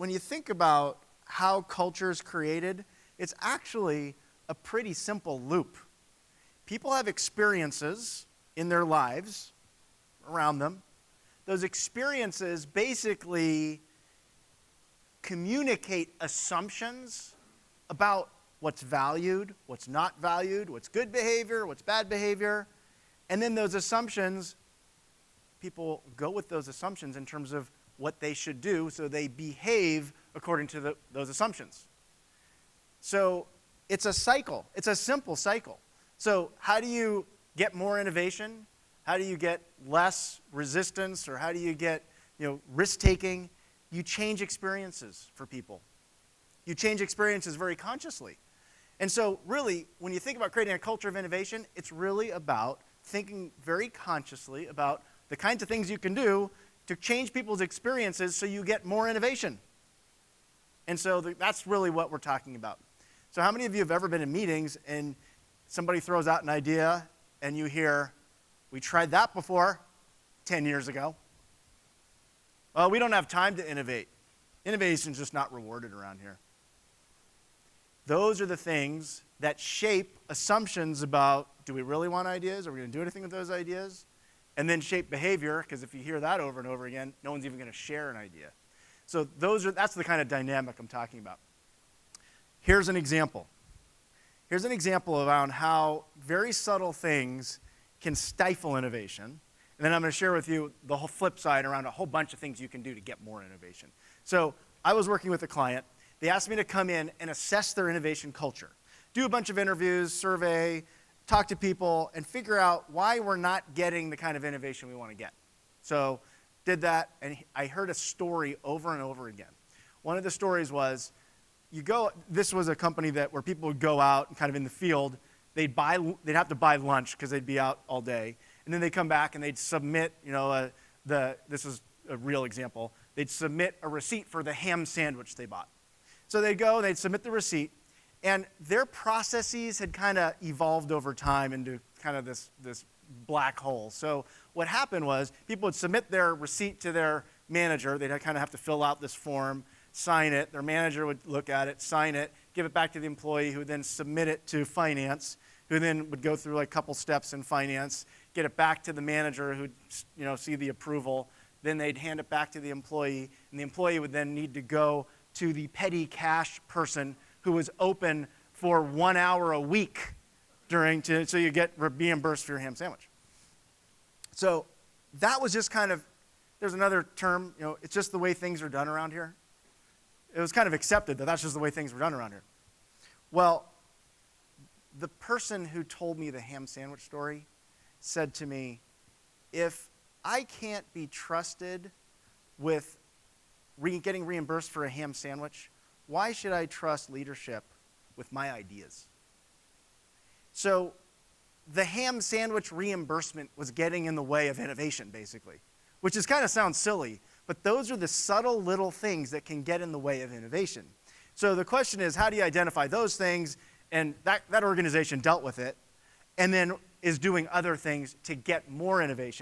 when you think about how culture is created, it's actually a pretty simple loop. People have experiences in their lives around them. Those experiences basically communicate assumptions about what's valued, what's not valued, what's good behavior, what's bad behavior. And then those assumptions, people go with those assumptions in terms of what they should do, so they behave according to those assumptions. So it's a cycle. It's a simple cycle. So how do you get more innovation? How do you get less resistance? Or how do you get risk-taking? You change experiences for people. You change experiences very consciously. And so really, when you think about creating a culture of innovation, it's really about thinking very consciously about the kinds of things you can do to change people's experiences so you get more innovation. And so that's really what we're talking about. So how many of you have ever been in meetings and somebody throws out an idea and you hear, we tried that before 10 years ago. Well, we don't have time to innovate. Innovation's just not rewarded around here. Those are the things that shape assumptions about, do we really want ideas? Are we going to do anything with those ideas? And then shape behavior, because if you hear that over and over again, no one's even going to share an idea. So that's the kind of dynamic I'm talking about. Here's an example. Here's an example around how very subtle things can stifle innovation. And then I'm going to share with you the whole flip side around a whole bunch of things you can do to get more innovation. So I was working with a client. They asked me to come in and assess their innovation culture. Do a bunch of interviews, survey, talk to people, and figure out why we're not getting the kind of innovation we want to get. So did that, and I heard a story over and over again. One of the stories was, this was a company where people would go out and kind of in the field, they'd have to buy lunch because they'd be out all day, and then they'd come back and they'd submit, this is a real example, they'd submit a receipt for the ham sandwich they bought. So they'd go, they'd submit the receipt, and their processes had kind of evolved over time into kind of this black hole. So what happened was people would submit their receipt to their manager. They'd kind of have to fill out this form, sign it. Their manager would look at it, sign it, give it back to the employee, who would then submit it to finance, who then would go through a couple steps in finance, get it back to the manager who'd see the approval. Then they'd hand it back to the employee, and the employee would then need to go to the petty cash person who was open for 1 hour a week so you get reimbursed for your ham sandwich. So that was just kind of, there's another term, it's just the way things are done around here. It was kind of accepted that that's just the way things were done around here. Well, the person who told me the ham sandwich story said to me, if I can't be trusted with getting reimbursed for a ham sandwich, why should I trust leadership with my ideas? So the ham sandwich reimbursement was getting in the way of innovation, basically, which kind of sounds silly, but those are the subtle little things that can get in the way of innovation. So the question is, how do you identify those things? And that organization dealt with it, and then is doing other things to get more innovation.